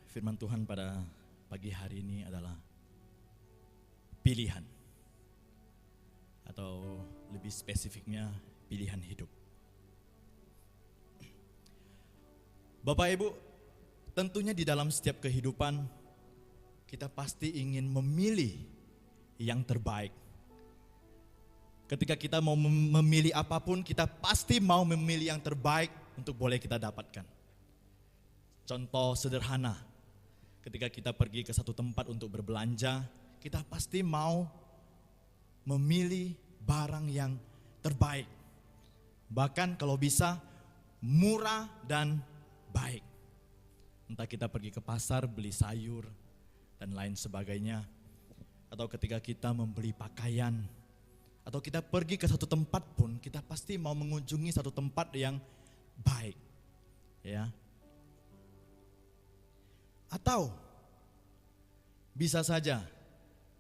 Firman Tuhan pada pagi hari ini adalah pilihan, atau lebih spesifiknya pilihan hidup. Bapak Ibu, tentunya di dalam setiap kehidupan kita pasti ingin memilih yang terbaik. Ketika kita mau memilih apapun, kita pasti mau memilih yang terbaik untuk boleh kita dapatkan. Contoh sederhana, ketika kita pergi ke satu tempat untuk berbelanja, kita pasti mau memilih barang yang terbaik. Bahkan kalau bisa murah dan baik. Entah kita pergi ke pasar beli sayur dan lain sebagainya, atau ketika kita membeli pakaian, atau kita pergi ke satu tempat pun, kita pasti mau mengunjungi satu tempat yang baik, ya. Atau bisa saja,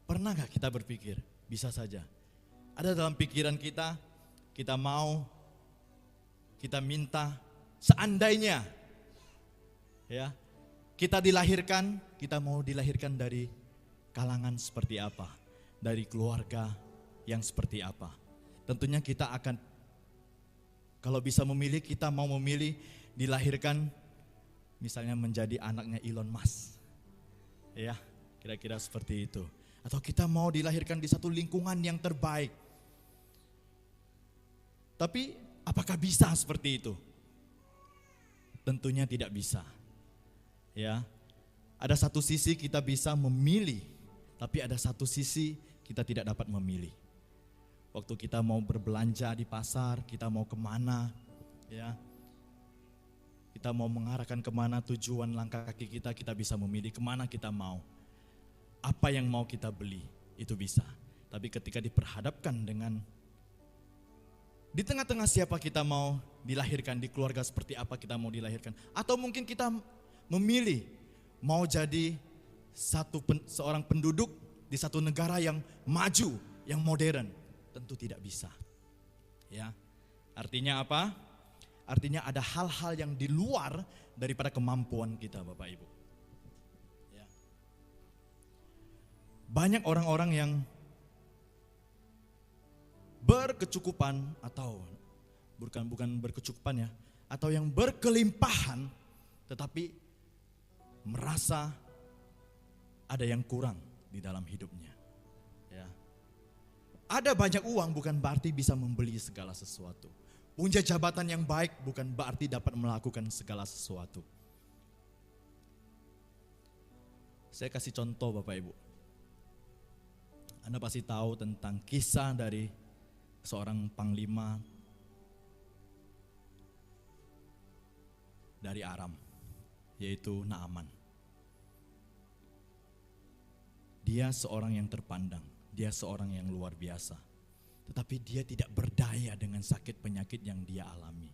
pernah gak kita berpikir, bisa saja ada dalam pikiran kita, kita minta seandainya, ya, kita dilahirkan, kita mau dilahirkan dari kalangan seperti apa, dari keluarga yang seperti apa. Tentunya kita akan, kalau bisa memilih, kita mau memilih dilahirkan misalnya menjadi anaknya Elon Musk, ya, kira-kira seperti itu. Atau kita mau dilahirkan di satu lingkungan yang terbaik. Tapi apakah bisa seperti itu? Tentunya tidak bisa. Ya, ada satu sisi kita bisa memilih, tapi ada satu sisi kita tidak dapat memilih. Waktu kita mau berbelanja di pasar, kita mau kemana, ya, kita mau mengarahkan kemana tujuan langkah kaki kita, kita bisa memilih kemana kita mau. Apa yang mau kita beli, itu bisa. Tapi ketika diperhadapkan dengan, di tengah-tengah siapa kita mau dilahirkan, di keluarga seperti apa kita mau dilahirkan. Atau mungkin kita memilih mau jadi seorang penduduk di satu negara yang maju, yang modern. Tentu tidak bisa. Ya, artinya apa? Artinya ada hal-hal yang di luar daripada kemampuan kita, Bapak Ibu. Ya. Banyak orang-orang yang berkecukupan, atau bukan berkecukupan ya, atau yang berkelimpahan, tetapi merasa ada yang kurang di dalam hidupnya. Ya. Ada banyak uang bukan berarti bisa membeli segala sesuatu. Punya jabatan yang baik bukan berarti dapat melakukan segala sesuatu. Saya kasih contoh Bapak Ibu. Anda pasti tahu tentang kisah dari seorang panglima dari Aram, yaitu Naaman. Dia seorang yang terpandang, dia seorang yang luar biasa. Tetapi dia tidak berdaya dengan sakit penyakit yang dia alami.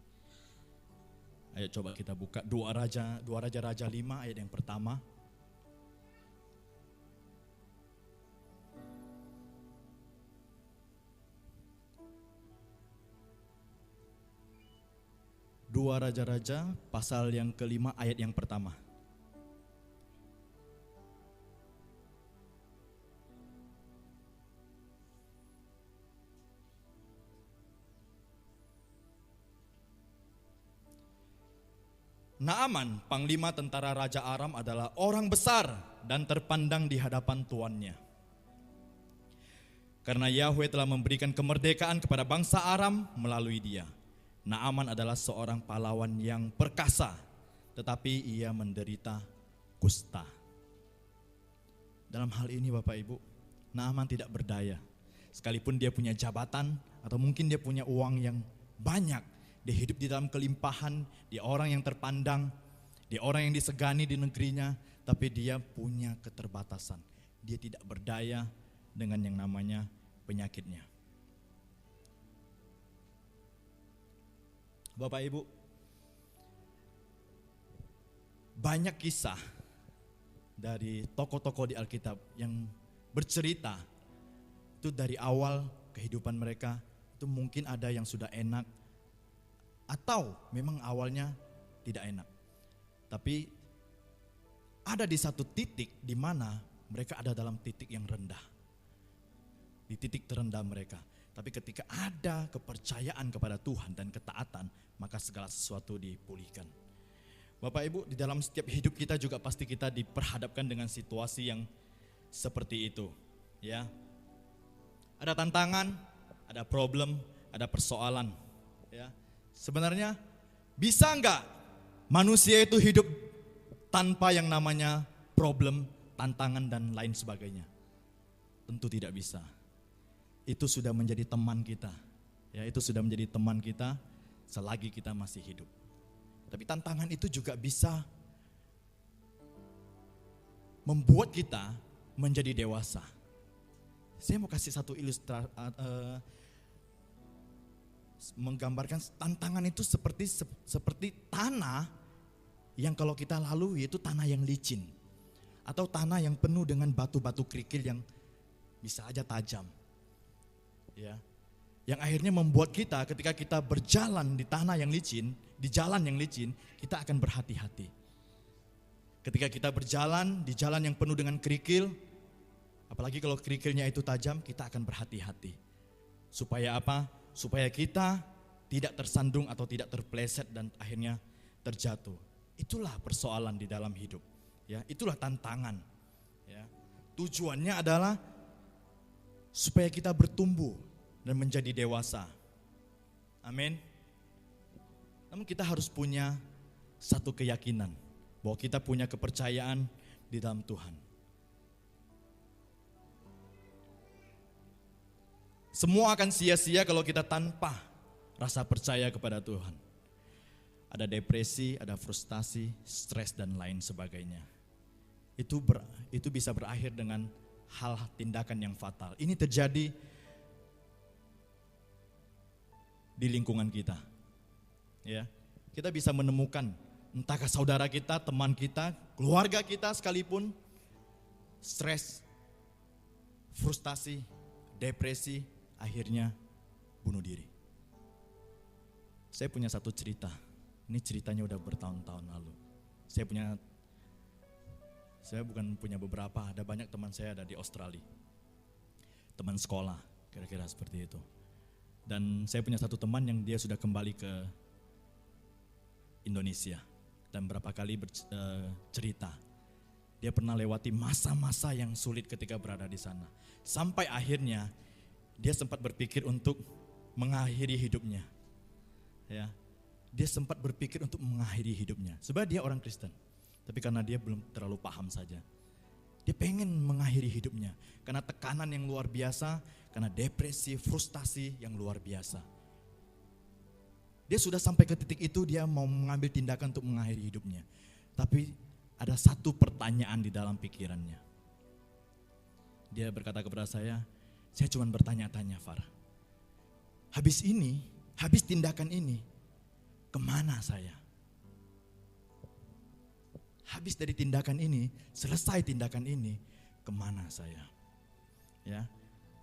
Ayo coba kita buka 2 Raja 5 ayat yang pertama. Dua Raja-Raja pasal yang kelima ayat yang pertama. Naaman, panglima tentara Raja Aram, adalah orang besar dan terpandang di hadapan tuannya. Karena Yahweh telah memberikan kemerdekaan kepada bangsa Aram melalui dia. Naaman adalah seorang pahlawan yang perkasa, tetapi ia menderita kusta. Dalam hal ini Bapak Ibu, Naaman tidak berdaya. Sekalipun dia punya jabatan, atau mungkin dia punya uang yang banyak, dia hidup di dalam kelimpahan, dia orang yang terpandang, dia orang yang disegani di negerinya, tapi dia punya keterbatasan. Dia tidak berdaya dengan yang namanya penyakitnya. Bapak Ibu, banyak kisah dari tokoh-tokoh di Alkitab yang bercerita itu dari awal kehidupan mereka, itu mungkin ada yang sudah enak, atau memang awalnya tidak enak. Tapi ada di satu titik di mana mereka ada dalam titik yang rendah. Di titik terendah mereka. Tapi ketika ada kepercayaan kepada Tuhan dan ketaatan, maka segala sesuatu dipulihkan. Bapak Ibu, di dalam setiap hidup kita juga pasti kita diperhadapkan dengan situasi yang seperti itu, ya. Ada tantangan, ada problem, ada persoalan, ya. Sebenarnya bisa enggak manusia itu hidup tanpa yang namanya problem, tantangan dan lain sebagainya? Tentu tidak bisa. Itu sudah menjadi teman kita. Ya, itu sudah menjadi teman kita selagi kita masih hidup. Tapi tantangan itu juga bisa membuat kita menjadi dewasa. Saya mau kasih satu ilustrasi, menggambarkan tantangan itu seperti tanah yang kalau kita lalui itu tanah yang licin. Atau tanah yang penuh dengan batu-batu kerikil yang bisa aja tajam. Ya, yang akhirnya membuat kita ketika kita berjalan di tanah yang licin, di jalan yang licin, kita akan berhati-hati. Ketika kita berjalan di jalan yang penuh dengan kerikil, apalagi kalau kerikilnya itu tajam, kita akan berhati-hati. Supaya apa? Supaya kita tidak tersandung atau tidak terpleset dan akhirnya terjatuh. Itulah persoalan di dalam hidup. Ya, itulah tantangan. Ya. Tujuannya adalah supaya kita bertumbuh dan menjadi dewasa. Amin. Namun kita harus punya satu keyakinan bahwa kita punya kepercayaan di dalam Tuhan. Semua akan sia-sia kalau kita tanpa rasa percaya kepada Tuhan. Ada depresi, ada frustasi, stres dan lain sebagainya. Itu bisa berakhir dengan hal tindakan yang fatal. Ini terjadi di lingkungan kita. Ya, kita bisa menemukan entahkah saudara kita, teman kita, keluarga kita sekalipun stres, frustasi, depresi, akhirnya bunuh diri. Saya punya satu cerita. Ini ceritanya udah bertahun-tahun lalu. Saya bukan punya beberapa, ada banyak teman saya ada di Australia. Teman sekolah, kira-kira seperti itu. Dan saya punya satu teman yang dia sudah kembali ke Indonesia. Dan berapa kali cerita. Dia pernah lewati masa-masa yang sulit ketika berada di sana. Sampai akhirnya dia sempat berpikir untuk mengakhiri hidupnya. Ya, dia sempat berpikir untuk mengakhiri hidupnya. Sebenarnya dia orang Kristen. Tapi karena dia belum terlalu paham saja. Dia pengen mengakhiri hidupnya. Karena tekanan yang luar biasa, karena depresi, frustasi yang luar biasa. Dia sudah sampai ke titik itu, dia mau mengambil tindakan untuk mengakhiri hidupnya. Tapi ada satu pertanyaan di dalam pikirannya. Dia berkata kepada saya cuma bertanya-tanya, Far. Habis tindakan ini, kemana saya? Habis dari tindakan ini, selesai tindakan ini, kemana saya? Ya,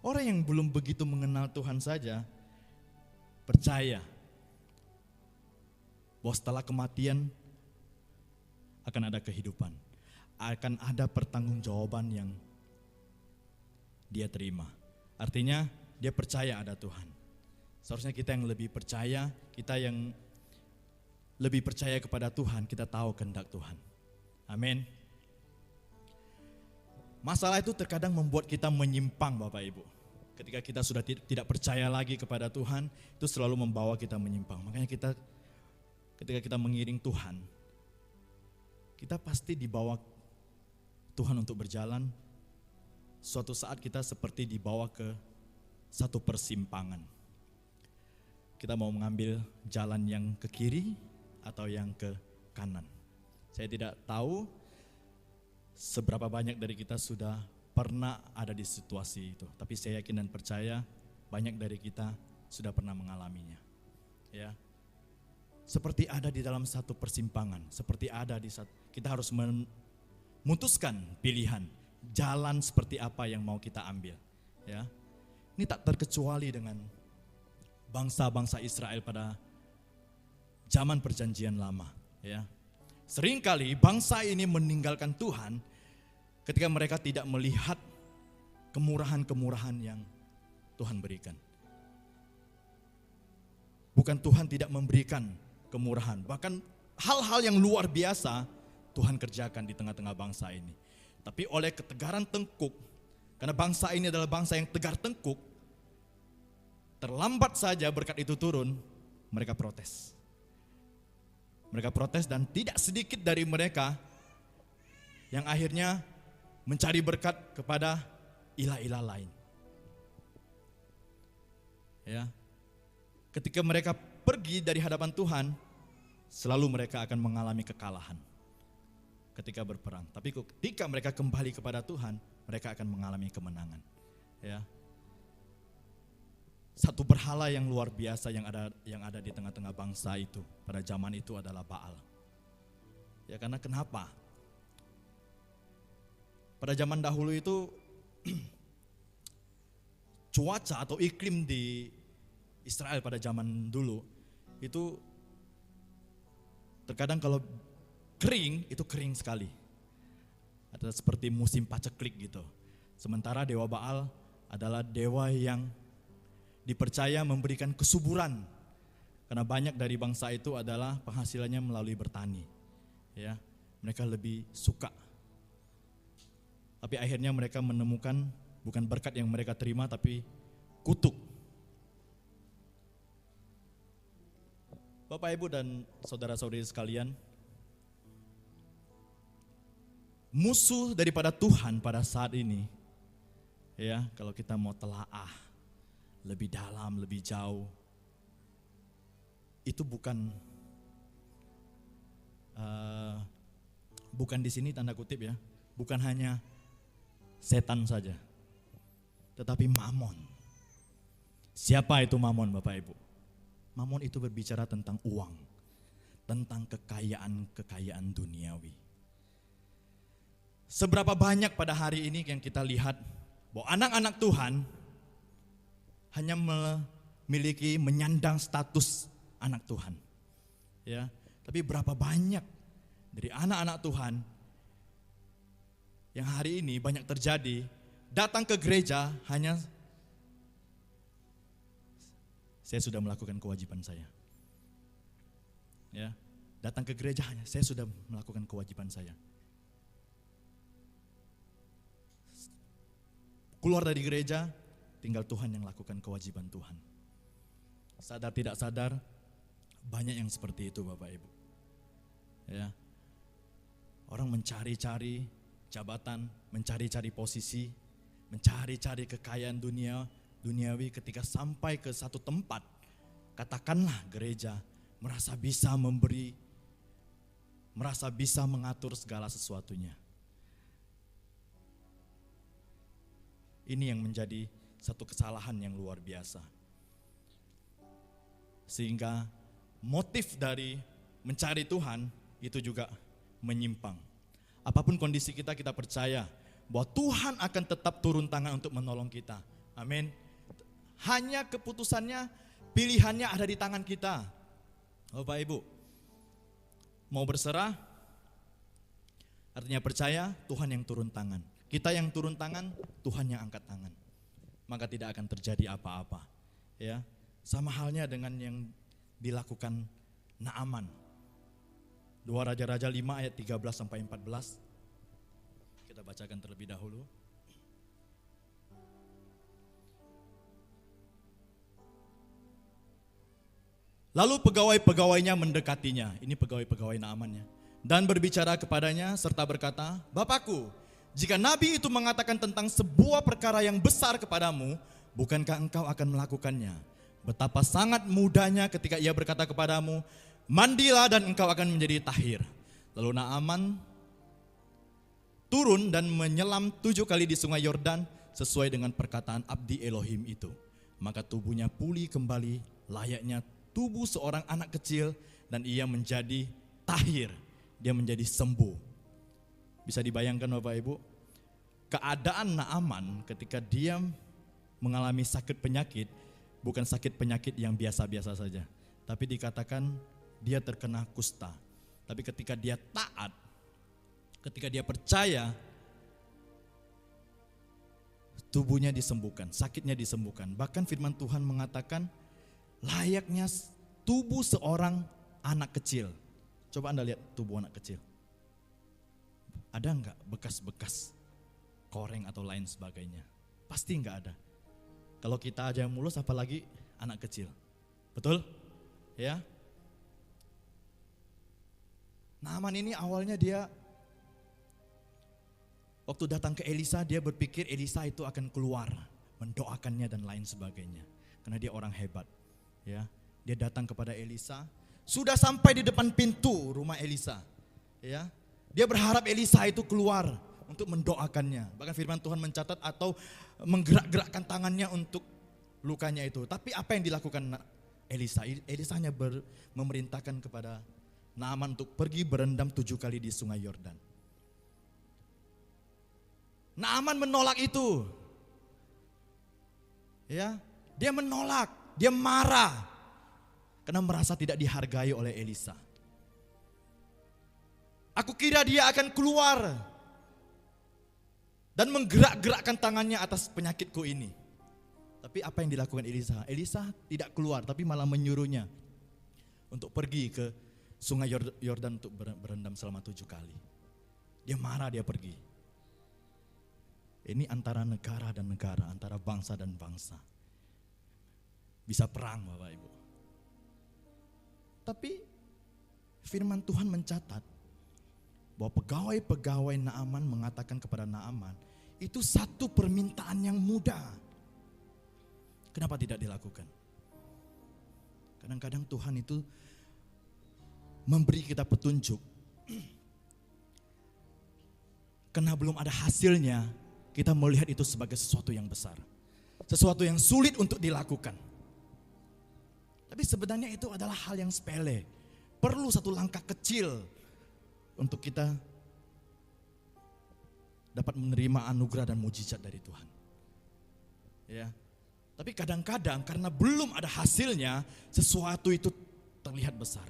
orang yang belum begitu mengenal Tuhan saja percaya bahwa setelah kematian akan ada kehidupan, akan ada pertanggungjawaban yang dia terima. Artinya dia percaya ada Tuhan. Seharusnya kita yang lebih percaya, kita yang lebih percaya kepada Tuhan, kita tahu kehendak Tuhan. Amin. Masalah itu terkadang membuat kita menyimpang, Bapak Ibu. Ketika kita sudah tidak percaya lagi kepada Tuhan, itu selalu membawa kita menyimpang. Makanya ketika kita mengiring Tuhan, kita pasti dibawa Tuhan untuk berjalan. Suatu saat kita seperti dibawa ke satu persimpangan. Kita mau mengambil jalan yang ke kiri atau yang ke kanan. Saya tidak tahu seberapa banyak dari kita sudah pernah ada di situasi itu. Tapi saya yakin dan percaya banyak dari kita sudah pernah mengalaminya. Ya, seperti ada di dalam satu persimpangan. Seperti ada di saat kita harus memutuskan pilihan. Jalan seperti apa yang mau kita ambil. Ya, ini tak terkecuali dengan bangsa-bangsa Israel pada zaman perjanjian lama. Ya, Seringkali bangsa ini meninggalkan Tuhan ketika mereka tidak melihat kemurahan-kemurahan yang Tuhan berikan. Bukan Tuhan tidak memberikan kemurahan, bahkan hal-hal yang luar biasa Tuhan kerjakan di tengah-tengah bangsa ini. Tapi oleh ketegaran tengkuk, karena bangsa ini adalah bangsa yang tegar tengkuk, terlambat saja berkat itu turun, mereka protes. Mereka protes dan tidak sedikit dari mereka yang akhirnya mencari berkat kepada ilah-ilah lain. Ya. Ketika mereka pergi dari hadapan Tuhan, selalu mereka akan mengalami kekalahan ketika berperang. Tapi ketika mereka kembali kepada Tuhan, mereka akan mengalami kemenangan. Ya. Satu berhala yang luar biasa yang ada di tengah-tengah bangsa itu pada zaman itu adalah Baal. Ya, karena kenapa? Pada zaman dahulu itu cuaca atau iklim di Israel pada zaman dulu itu terkadang kalau kering itu kering sekali. Ada seperti musim paceklik gitu. Sementara dewa Baal adalah dewa yang dipercaya memberikan kesuburan, karena banyak dari bangsa itu adalah penghasilannya melalui bertani. Ya, mereka lebih suka. Tapi akhirnya mereka menemukan bukan berkat yang mereka terima, tapi kutuk. Bapak, Ibu, dan saudara-saudari sekalian, musuh daripada Tuhan pada saat ini, ya, kalau kita mau telaah lebih dalam, lebih jauh, itu bukan di sini tanda kutip ya, bukan hanya setan saja, tetapi mamon. Siapa itu mamon, Bapak Ibu? Mamon itu berbicara tentang uang, tentang kekayaan duniawi. Seberapa banyak pada hari ini yang kita lihat bahwa anak-anak Tuhan hanya memiliki menyandang status anak Tuhan. Ya, tapi berapa banyak dari anak-anak Tuhan yang hari ini banyak terjadi datang ke gereja hanya saya sudah melakukan kewajiban saya. Ya, datang ke gereja hanya saya sudah melakukan kewajiban saya. Keluar dari gereja, tinggal Tuhan yang lakukan kewajiban Tuhan. Sadar tidak sadar, banyak yang seperti itu, Bapak Ibu. Ya. Orang mencari-cari jabatan, mencari-cari posisi, mencari-cari kekayaan duniawi, ketika sampai ke satu tempat, katakanlah gereja, merasa bisa memberi, merasa bisa mengatur segala sesuatunya. Ini yang menjadi satu kesalahan yang luar biasa. Sehingga motif dari mencari Tuhan itu juga menyimpang. Apapun kondisi kita, kita percaya bahwa Tuhan akan tetap turun tangan untuk menolong kita. Amin. Hanya keputusannya, pilihannya ada di tangan kita. Bapak Ibu, mau berserah, artinya percaya Tuhan yang turun tangan. Kita yang turun tangan, Tuhan yang angkat tangan. Maka tidak akan terjadi apa-apa. Ya, sama halnya dengan yang dilakukan Naaman. 2 Raja-Raja 5 ayat 13 sampai 14. Kita bacakan terlebih dahulu. Lalu pegawai-pegawainya mendekatinya, ini pegawai-pegawai Naamannya, dan berbicara kepadanya serta berkata, "Bapakku, jika nabi itu mengatakan tentang sebuah perkara yang besar kepadamu, bukankah engkau akan melakukannya? Betapa sangat mudahnya ketika ia berkata kepadamu, mandilah dan engkau akan menjadi tahir." Lalu Naaman turun dan menyelam 7 kali di sungai Yordan sesuai dengan perkataan abdi Elohim itu. Maka tubuhnya pulih kembali layaknya tubuh seorang anak kecil dan ia menjadi tahir, dia menjadi sembuh. Bisa dibayangkan Bapak Ibu, keadaan Naaman ketika dia mengalami sakit penyakit, bukan sakit penyakit yang biasa-biasa saja, tapi dikatakan dia terkena kusta. Tapi ketika dia taat, ketika dia percaya, tubuhnya disembuhkan, sakitnya disembuhkan. Bahkan firman Tuhan mengatakan layaknya tubuh seorang anak kecil. Coba Anda lihat tubuh anak kecil. Ada enggak bekas-bekas koreng atau lain sebagainya? Pasti enggak ada. Kalau kita aja yang mulus, apalagi anak kecil. Betul? Ya. Naaman ini awalnya dia waktu datang ke Elisa, dia berpikir Elisa itu akan keluar mendoakannya dan lain sebagainya. Karena dia orang hebat. Ya, dia datang kepada Elisa, sudah sampai di depan pintu rumah Elisa. Ya, dia berharap Elisa itu keluar untuk mendoakannya. Bahkan firman Tuhan mencatat atau menggerak-gerakkan tangannya untuk lukanya itu. Tapi apa yang dilakukan Elisa? Elisa hanya memerintahkan kepada Naaman untuk pergi berendam 7 kali di sungai Yordan. Naaman menolak itu. Ya, dia menolak, dia marah karena merasa tidak dihargai oleh Elisa. Aku kira dia akan keluar dan menggerak-gerakkan tangannya atas penyakitku ini. Tapi apa yang dilakukan Elisa? Elisa tidak keluar, tapi malah menyuruhnya untuk pergi ke sungai Yordan untuk berendam selama 7 kali. Dia marah, dia pergi. Ini antara negara dan negara, antara bangsa dan bangsa. Bisa perang Bapak Ibu. Tapi firman Tuhan mencatat bahwa pegawai-pegawai Naaman mengatakan kepada Naaman, itu satu permintaan yang mudah. Kenapa tidak dilakukan? Kadang-kadang Tuhan itu memberi kita petunjuk. Karena belum ada hasilnya, kita melihat itu sebagai sesuatu yang besar. Sesuatu yang sulit untuk dilakukan. Tapi sebenarnya itu adalah hal yang sepele. Perlu satu langkah kecil untuk kita dapat menerima anugerah dan mujizat dari Tuhan. Ya. Tapi kadang-kadang karena belum ada hasilnya, sesuatu itu terlihat besar.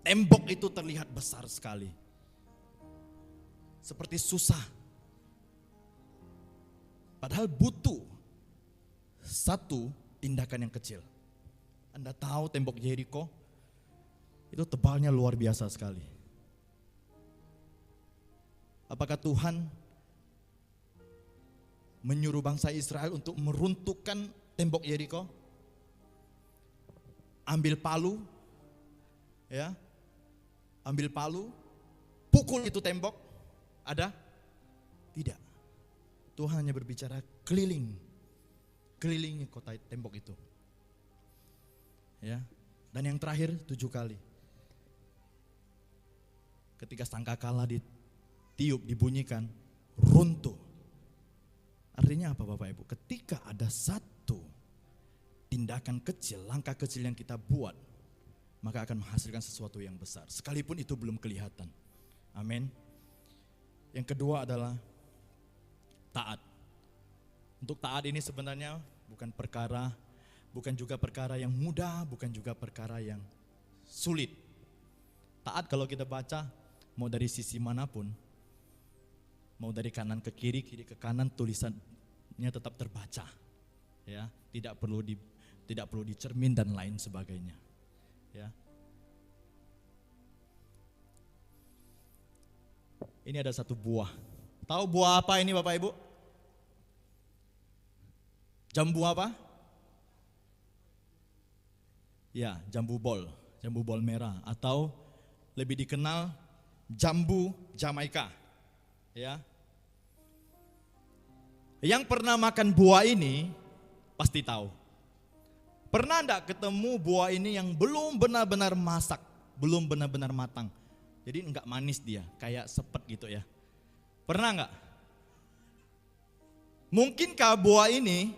Tembok itu terlihat besar sekali. Seperti susah. Padahal butuh satu tindakan yang kecil. Anda tahu tembok Yeriko itu tebalnya luar biasa sekali. Apakah Tuhan menyuruh bangsa Israel untuk meruntuhkan tembok Yeriko? Ambil palu, ya, ambil palu, pukul itu tembok, ada? Tidak. Tuhan hanya berbicara kelilingi kota tembok itu. Ya. Dan yang terakhir 7 kali. Ketika sangkakala ditiup, dibunyikan, runtuh. Artinya apa Bapak Ibu? Ketika ada satu tindakan kecil, langkah kecil yang kita buat, maka akan menghasilkan sesuatu yang besar. Sekalipun itu belum kelihatan. Amin. Yang kedua adalah taat. Untuk taat ini sebenarnya bukan juga perkara yang mudah, bukan juga perkara yang sulit. Taat kalau kita baca, mau dari sisi manapun, mau dari kanan ke kiri, kiri ke kanan, tulisannya tetap terbaca. Ya, tidak perlu dicermin dan lain sebagainya. Ya. Ini ada satu buah. Tahu buah apa ini Bapak Ibu? Jambu apa? Ya, jambu bol merah atau lebih dikenal jambu Jamaika. Ya. Yang pernah makan buah ini pasti tahu. Pernah enggak ketemu buah ini yang belum benar-benar masak, belum benar-benar matang? Jadi enggak manis dia, kayak sepet gitu ya. Pernah enggak? Mungkinkah buah ini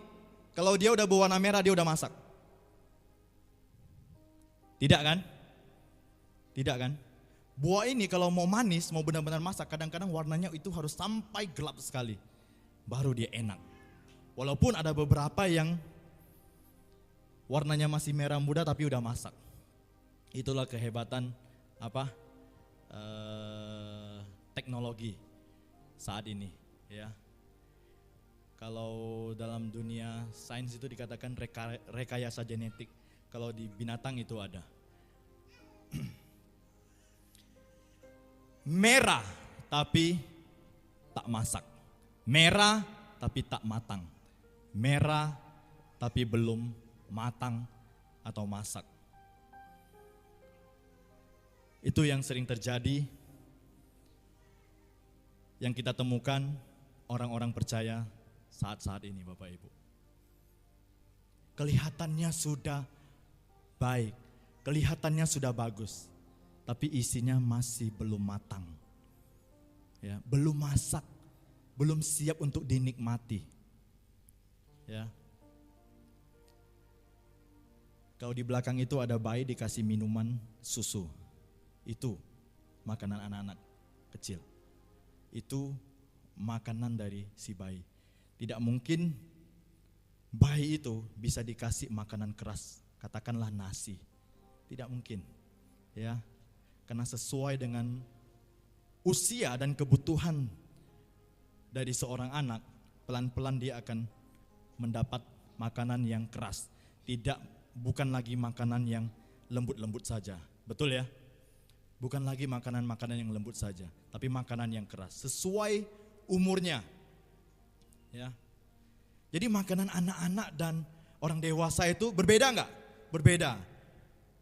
kalau dia udah berwarna merah dia udah masak? Tidak kan? Tidak kan? Buah ini kalau mau manis, mau benar-benar masak, kadang-kadang warnanya itu harus sampai gelap sekali. Baru dia enak. Walaupun ada beberapa yang warnanya masih merah muda tapi udah masak. Itulah kehebatan teknologi saat ini, ya. Kalau dalam dunia sains itu dikatakan rekayasa genetik. Kalau di binatang itu ada. Merah tapi tak masak. Merah tapi tak matang. Merah tapi belum matang atau masak. Itu yang sering terjadi, yang kita temukan orang-orang percaya saat-saat ini, Bapak Ibu. Kelihatannya sudah baik, kelihatannya sudah bagus, tapi isinya masih belum matang. Ya, belum masak, belum siap untuk dinikmati. Ya. Kalau di belakang itu ada bayi dikasih minuman susu. Itu makanan anak-anak kecil. Itu makanan dari si bayi. Tidak mungkin bayi itu bisa dikasih makanan keras, katakanlah nasi. Tidak mungkin. Ya. Karena sesuai dengan usia dan kebutuhan dari seorang anak, pelan-pelan dia akan mendapat makanan yang keras. Bukan lagi makanan yang lembut-lembut saja. Betul ya? Bukan lagi makanan-makanan yang lembut saja, tapi makanan yang keras sesuai umurnya. Ya. Jadi makanan anak-anak dan orang dewasa itu berbeda enggak? Berbeda.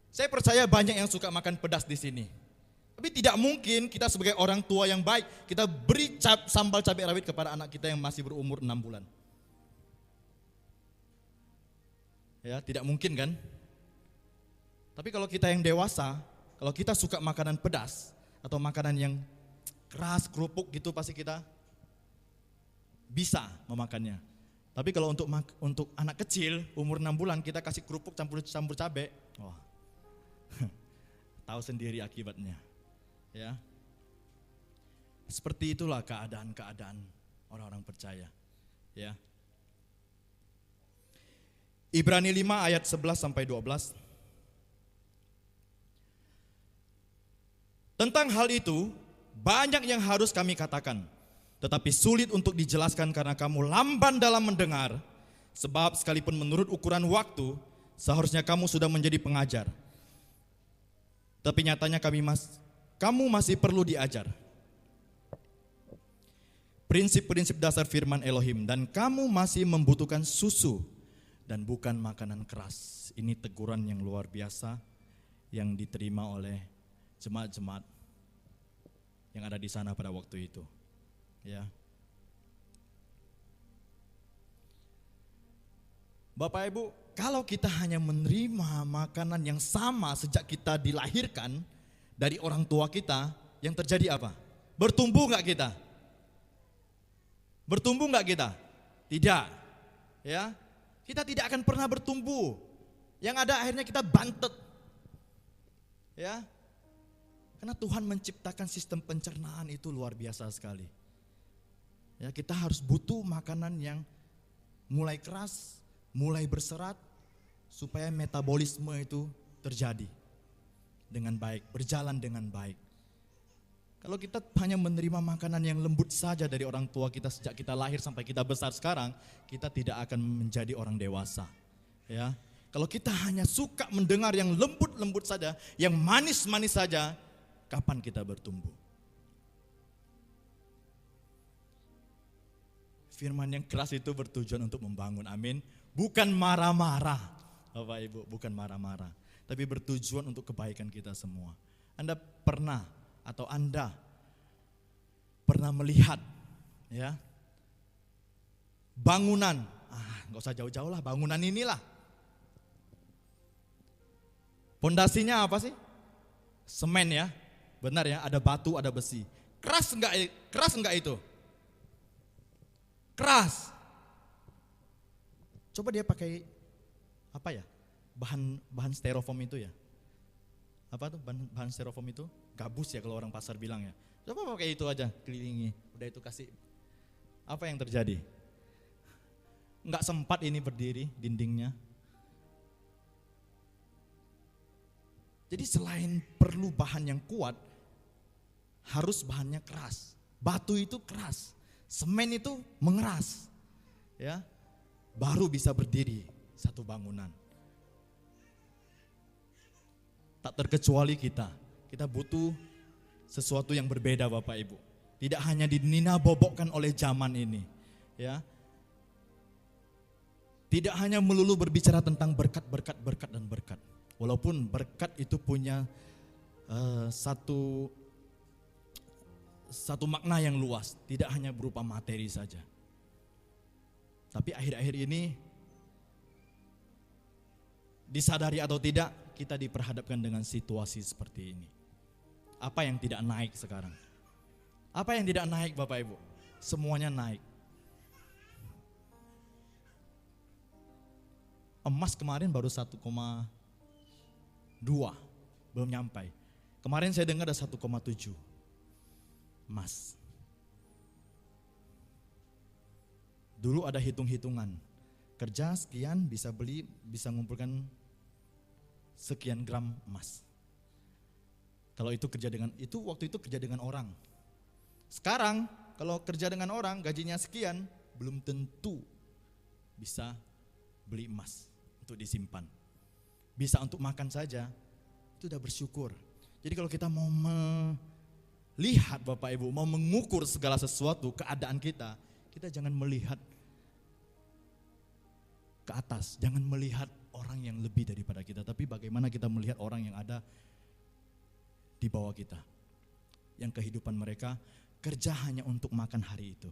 Saya percaya banyak yang suka makan pedas di sini. Tapi tidak mungkin kita sebagai orang tua yang baik, kita beri sambal cabai rawit kepada anak kita yang masih berumur 6 bulan. Ya, tidak mungkin kan? Tapi kalau kita yang dewasa, kalau kita suka makanan pedas atau makanan yang keras, kerupuk gitu, pasti kita bisa memakannya. Tapi kalau untuk anak kecil umur 6 bulan kita kasih kerupuk campur cabai, wah, tahu sendiri akibatnya. Ya, seperti itulah keadaan-keadaan orang-orang percaya. Ya. Ibrani 5 ayat 11 sampai 12. Tentang hal itu, banyak yang harus kami katakan, tetapi sulit untuk dijelaskan karena kamu lamban dalam mendengar, sebab sekalipun menurut ukuran waktu, seharusnya kamu sudah menjadi pengajar. Tapi nyatanya kamu masih perlu diajar prinsip-prinsip dasar firman Elohim, dan kamu masih membutuhkan susu dan bukan makanan keras. Ini teguran yang luar biasa yang diterima oleh jemaat-jemaat yang ada di sana pada waktu itu. Ya. Bapak Ibu, kalau kita hanya menerima makanan yang sama sejak kita dilahirkan dari orang tua kita, yang terjadi apa? Bertumbuh enggak kita? Bertumbuh enggak kita? Tidak. Ya. Kita tidak akan pernah bertumbuh. Yang ada akhirnya kita bantet. Ya. Karena Tuhan menciptakan sistem pencernaan itu luar biasa sekali. Ya, kita harus butuh makanan yang mulai keras, mulai berserat, supaya metabolisme itu terjadi dengan baik, berjalan dengan baik. Kalau kita hanya menerima makanan yang lembut saja dari orang tua kita sejak kita lahir sampai kita besar sekarang, kita tidak akan menjadi orang dewasa. Ya, kalau kita hanya suka mendengar yang lembut-lembut saja, yang manis-manis saja, kapan kita bertumbuh? Firman yang keras itu bertujuan untuk membangun, amin. Bukan marah-marah, Bapak Ibu, bukan marah-marah, tapi bertujuan untuk kebaikan kita semua. Anda pernah melihat, ya, bangunan, nggak usah jauh-jauh lah, bangunan inilah. Pondasinya apa sih? Semen ya, benar ya, ada batu, ada besi. Keras enggak itu? Keras. Coba dia pakai apa ya? Bahan styrofoam itu ya. Apa tuh bahan styrofoam itu? Gabus ya kalau orang pasar bilang ya. Coba pakai itu aja, kelilingi. Udah itu kasih. Apa yang terjadi? Enggak sempat ini berdiri dindingnya. Jadi selain perlu bahan yang kuat, harus bahannya keras. Batu itu keras, semen itu mengeras. Ya, baru bisa berdiri satu bangunan. Tak terkecuali kita butuh sesuatu yang berbeda Bapak Ibu. Tidak hanya dinina-bobokkan oleh zaman ini. Ya, tidak hanya melulu berbicara tentang berkat, dan berkat. Walaupun berkat itu punya satu makna yang luas, tidak hanya berupa materi saja. Tapi akhir-akhir ini, disadari atau tidak, kita diperhadapkan dengan situasi seperti ini. Apa yang tidak naik sekarang? Apa yang tidak naik Bapak Ibu? Semuanya naik. Emas kemarin baru 1,2, belum nyampai. Kemarin saya dengar ada 1,7 emas. Dulu ada hitung-hitungan, kerja sekian bisa ngumpulkan sekian gram emas. Kalau itu waktu itu kerja dengan orang. Sekarang kalau kerja dengan orang gajinya sekian, belum tentu bisa beli emas untuk disimpan. Bisa untuk makan saja, itu udah bersyukur. Jadi kalau kita mau melihat Bapak Ibu, mau mengukur segala sesuatu, keadaan kita jangan melihat ke atas, jangan melihat orang yang lebih daripada kita, tapi bagaimana kita melihat orang yang ada di bawah kita, yang kehidupan mereka kerja hanya untuk makan hari itu.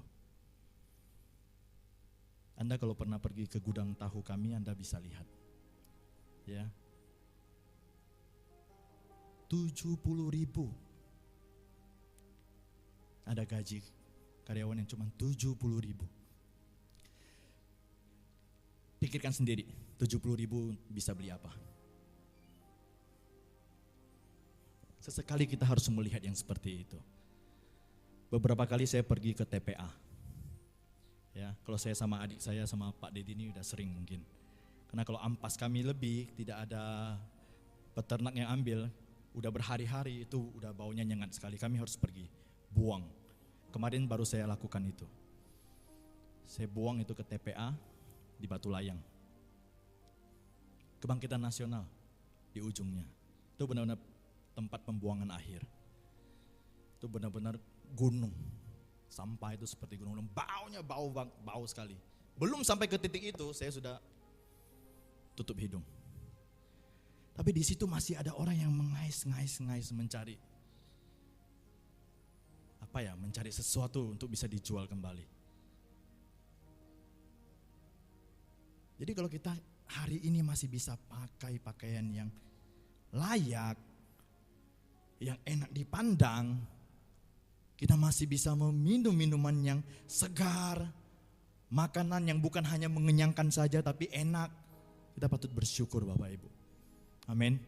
Anda kalau pernah pergi ke gudang tahu kami, Anda bisa lihat. Ya. 70.000 ada gaji karyawan yang cuma 70.000. Pikirkan sendiri, 70.000 bisa beli apa? Sesekali kita harus melihat yang seperti itu. Beberapa kali saya pergi ke TPA. Ya, kalau saya sama adik saya sama Pak Dedi ini udah sering mungkin. Karena kalau ampas kami lebih, tidak ada peternak yang ambil, udah berhari-hari itu udah baunya nyengat sekali. Kami harus pergi, buang. Kemarin baru saya lakukan itu. Saya buang itu ke TPA di Batu Layang. Kebangkitan Nasional di ujungnya. Itu benar-benar tempat pembuangan akhir. Itu benar-benar gunung. Sampah itu seperti gunung. Baunya bau sekali. Belum sampai ke titik itu saya sudah tutup hidung. Tapi di situ masih ada orang yang mengais-ngais mencari mencari sesuatu untuk bisa dijual kembali. Jadi kalau kita hari ini masih bisa pakai pakaian yang layak, yang enak dipandang, kita masih bisa meminum minuman yang segar, makanan yang bukan hanya mengenyangkan saja tapi enak, kita patut bersyukur Bapak Ibu. Amin.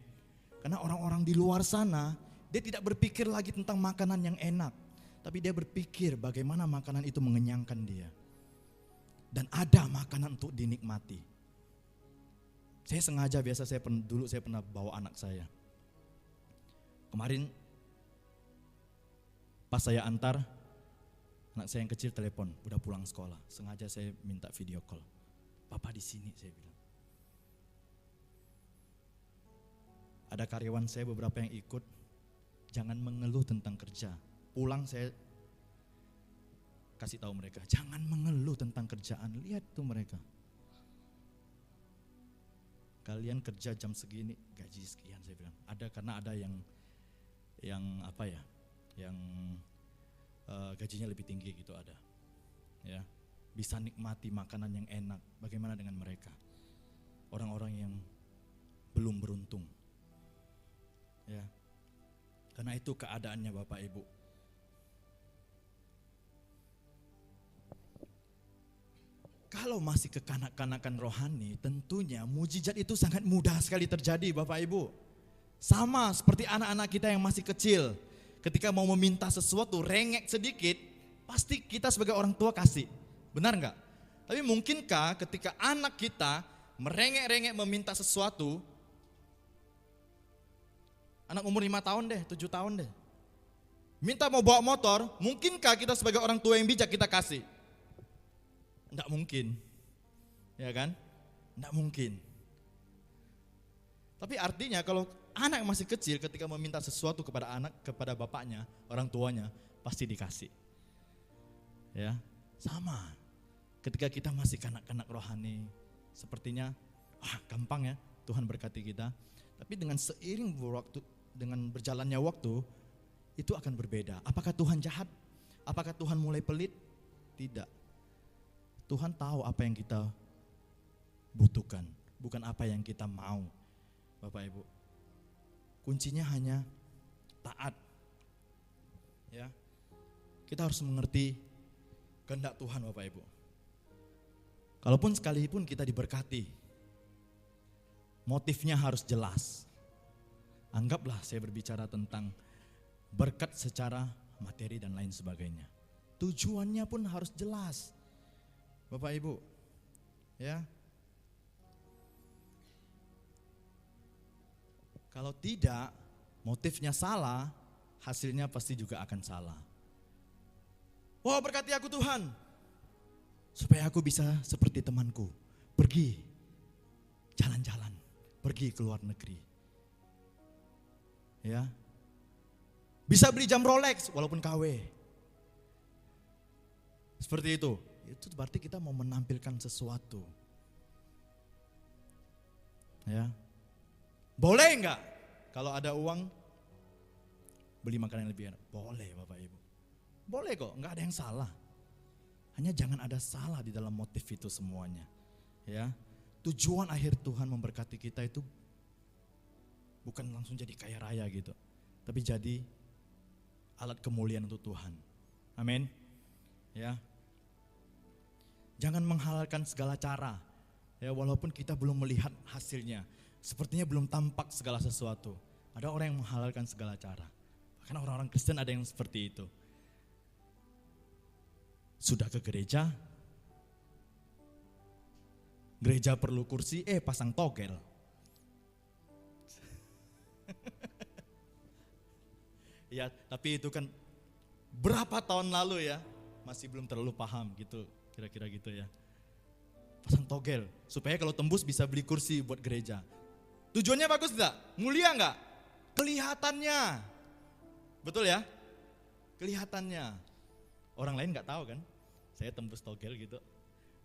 Karena orang-orang di luar sana, dia tidak berpikir lagi tentang makanan yang enak, tapi dia berpikir bagaimana makanan itu mengenyangkan dia. Dan ada makanan untuk dinikmati. Saya sengaja, dulu saya pernah bawa anak saya. Kemarin pas saya antar, anak saya yang kecil telepon, udah pulang sekolah. Sengaja saya minta video call. Papa di sini, saya bilang. Ada karyawan saya beberapa yang ikut, jangan mengeluh tentang kerja. Pulang saya kasih tahu mereka, jangan mengeluh tentang kerjaan. Lihat tuh mereka. Kalian kerja jam segini, gaji sekian, saya bilang. Karena ada yang gajinya lebih tinggi gitu ada. Ya, bisa nikmati makanan yang enak. Bagaimana dengan mereka? Orang-orang yang belum beruntung. Ya. Karena itu keadaannya Bapak Ibu. Kalau masih kekanak-kanakan rohani, tentunya mujizat itu sangat mudah sekali terjadi Bapak Ibu. Sama seperti anak-anak kita yang masih kecil. Ketika mau meminta sesuatu, rengek sedikit, pasti kita sebagai orang tua kasih. Benar enggak? Tapi mungkinkah ketika anak kita merengek-rengek meminta sesuatu, anak umur 5 tahun deh, 7 tahun deh. Minta mau bawa motor, mungkinkah kita sebagai orang tua yang bijak kita kasih? Enggak mungkin. Ya kan? Enggak mungkin. Tapi artinya kalau anak masih kecil ketika meminta sesuatu kepada bapaknya, orang tuanya, pasti dikasih. Ya, sama. Ketika kita masih kanak-kanak rohani, sepertinya gampang ya Tuhan berkati kita. Tapi dengan seiring dengan berjalannya waktu, itu akan berbeda. Apakah Tuhan jahat? Apakah Tuhan mulai pelit? Tidak. Tuhan tahu apa yang kita butuhkan, bukan apa yang kita mau. Bapak Ibu, kuncinya hanya taat. Ya, kita harus mengerti kehendak Tuhan, Bapak Ibu. Kalaupun sekalipun kita diberkati, motifnya harus jelas. Anggaplah saya berbicara tentang berkat secara materi dan lain sebagainya. Tujuannya pun harus jelas. Bapak Ibu, ya. Kalau tidak, motifnya salah, hasilnya pasti juga akan salah. Wah, berkati aku Tuhan, supaya aku bisa seperti temanku, pergi jalan-jalan, pergi ke luar negeri. Ya, bisa beli jam Rolex walaupun KW. Seperti itu berarti kita mau menampilkan sesuatu. Ya, boleh enggak kalau ada uang beli makanan yang lebih enak? Boleh Bapak Ibu, boleh kok, enggak ada yang salah. Hanya jangan ada salah di dalam motif itu semuanya. Ya, tujuan akhir Tuhan memberkati kita itu bukan langsung jadi kaya raya gitu, tapi jadi alat kemuliaan untuk Tuhan. Amin. Ya, jangan menghalalkan segala cara. Ya, walaupun kita belum melihat hasilnya, sepertinya belum tampak segala sesuatu. Ada orang yang menghalalkan segala cara. Bahkan orang-orang Kristen ada yang seperti itu. Sudah ke gereja, gereja perlu kursi, pasang togel. Ya, tapi itu kan berapa tahun lalu ya, masih belum terlalu paham gitu, kira-kira gitu ya. Pasang togel, supaya kalau tembus bisa beli kursi buat gereja. Tujuannya bagus enggak? Mulia enggak? Kelihatannya. Betul ya? Kelihatannya. Orang lain enggak tahu kan? Saya tembus togel gitu,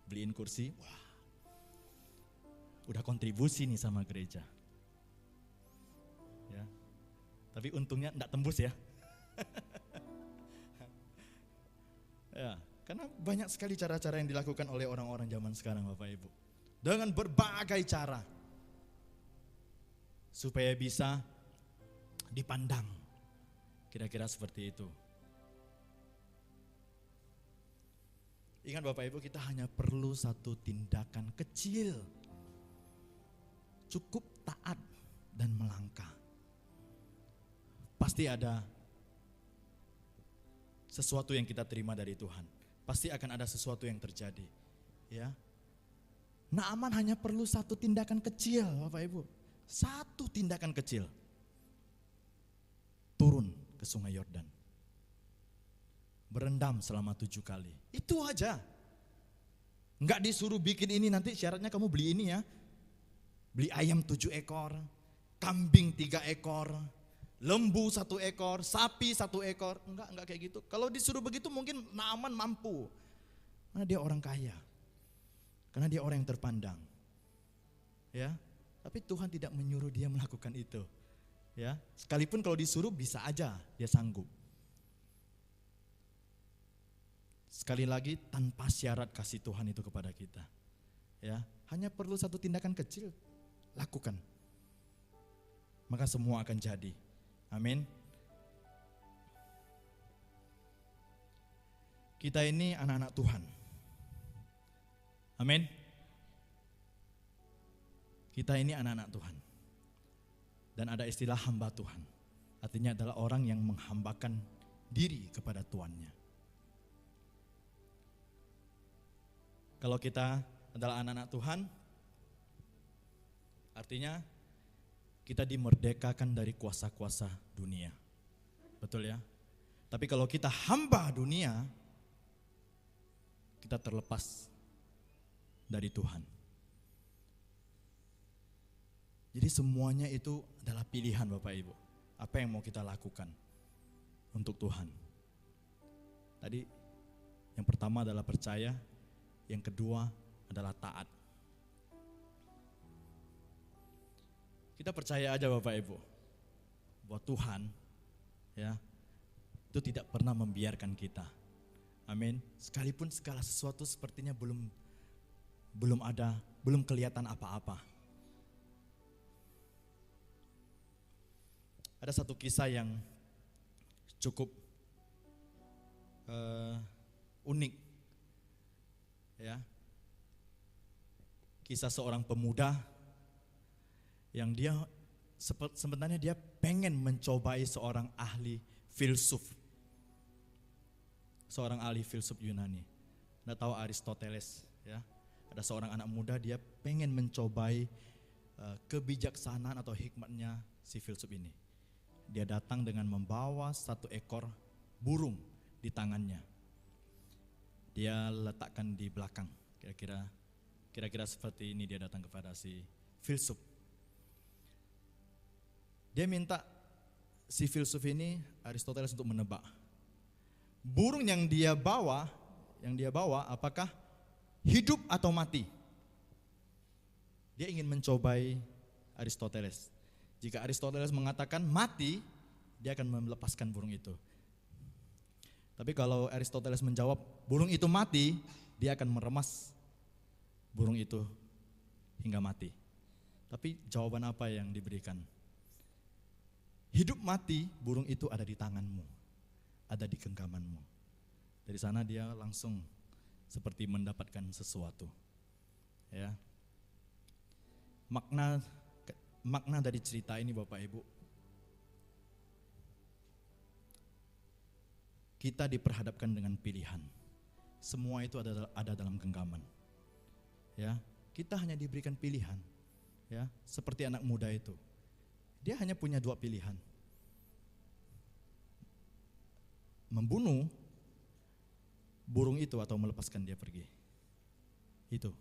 beliin kursi, wah, udah kontribusi nih sama gereja. Ya, tapi untungnya enggak tembus ya. Ya, karena banyak sekali cara-cara yang dilakukan oleh orang-orang zaman sekarang Bapak Ibu. Dengan berbagai cara. Supaya bisa dipandang. Kira-kira seperti itu. Ingat Bapak Ibu, kita hanya perlu satu tindakan kecil. Cukup taat dan melangkah. Pasti ada sesuatu yang kita terima dari Tuhan. Pasti akan ada sesuatu yang terjadi. Ya. Naaman hanya perlu satu tindakan kecil Bapak Ibu. Satu tindakan kecil. Turun ke sungai Yordan. Berendam selama 7 kali. Itu aja. Enggak disuruh bikin ini, nanti syaratnya kamu beli ini ya. Beli ayam 7 ekor, kambing 3 ekor, lembu 1 ekor, sapi 1 ekor. Enggak kayak gitu. Kalau disuruh begitu mungkin Naaman mampu. Karena dia orang kaya. Karena dia orang yang terpandang. Ya. Tapi Tuhan tidak menyuruh dia melakukan itu. Ya, sekalipun kalau disuruh bisa aja dia sanggup. Sekali lagi tanpa syarat kasih Tuhan itu kepada kita. Ya, hanya perlu satu tindakan kecil, lakukan. Maka semua akan jadi. Amin. Kita ini anak-anak Tuhan. Amin. Kita ini anak-anak Tuhan. Dan ada istilah hamba Tuhan. Artinya adalah orang yang menghambakan diri kepada tuannya. Kalau kita adalah anak-anak Tuhan, artinya kita dimerdekakan dari kuasa-kuasa dunia. Betul ya? Tapi kalau kita hamba dunia, kita terlepas dari Tuhan. Jadi semuanya itu adalah pilihan Bapak Ibu. Apa yang mau kita lakukan untuk Tuhan. Tadi yang pertama adalah percaya, yang kedua adalah taat. Kita percaya aja Bapak Ibu, bahwa Tuhan ya itu tidak pernah membiarkan kita. Amin. Sekalipun segala sesuatu sepertinya belum kelihatan apa-apa. Ada satu kisah yang cukup unik, ya. Kisah seorang pemuda yang dia sebenarnya dia pengen mencobai seorang ahli filsuf, seorang ahli filsuf Yunani. Anda tahu Aristoteles, ya. Ada seorang anak muda, dia pengen mencobai kebijaksanaan atau hikmatnya si filsuf ini. Dia datang dengan membawa satu ekor burung di tangannya. Dia letakkan di belakang. Kira-kira seperti ini dia datang kepada si filsuf. Dia minta si filsuf ini, Aristoteles, untuk menebak. Burung yang dia bawa apakah hidup atau mati? Dia ingin mencobai Aristoteles. Jika Aristoteles mengatakan mati, dia akan melepaskan burung itu. Tapi kalau Aristoteles menjawab burung itu mati, dia akan meremas burung itu hingga mati. Tapi jawaban apa yang diberikan? Hidup mati, burung itu ada di tanganmu, ada di genggamanmu. Dari sana dia langsung seperti mendapatkan sesuatu. Ya. Makna dari cerita ini Bapak Ibu, kita diperhadapkan dengan pilihan. Semua itu ada dalam genggaman. Ya, kita hanya diberikan pilihan. Ya, seperti anak muda itu. Dia hanya punya 2 pilihan. Membunuh burung itu atau melepaskan dia pergi. Itu.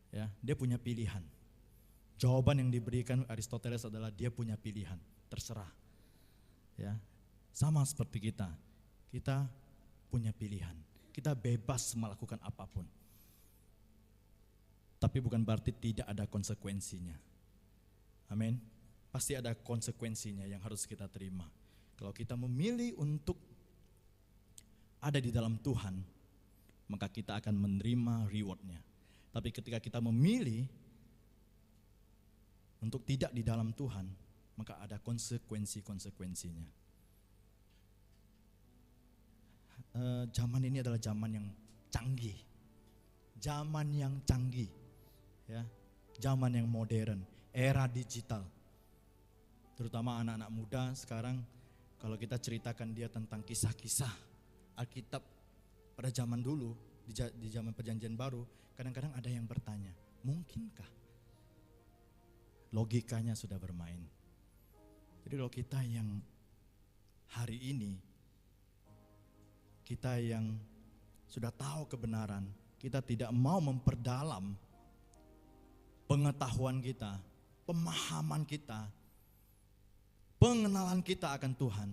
Ya, dia punya pilihan. Jawaban yang diberikan Aristoteles adalah dia punya pilihan, terserah. Ya, sama seperti kita. Kita punya pilihan. Kita bebas melakukan apapun. Tapi bukan berarti tidak ada konsekuensinya. Amin. Pasti ada konsekuensinya yang harus kita terima. Kalau kita memilih untuk ada di dalam Tuhan, maka kita akan menerima rewardnya. Tapi ketika kita memilih untuk tidak di dalam Tuhan, maka ada konsekuensinya. Zaman ini adalah zaman yang canggih, ya, zaman yang modern, era digital. Terutama anak-anak muda sekarang, kalau kita ceritakan dia tentang kisah-kisah Alkitab pada zaman dulu, di zaman Perjanjian Baru, kadang-kadang ada yang bertanya, mungkinkah? Logikanya sudah bermain. Jadi kalau kita yang hari ini, kita yang sudah tahu kebenaran, kita tidak mau memperdalam pengetahuan kita, pemahaman kita, pengenalan kita akan Tuhan.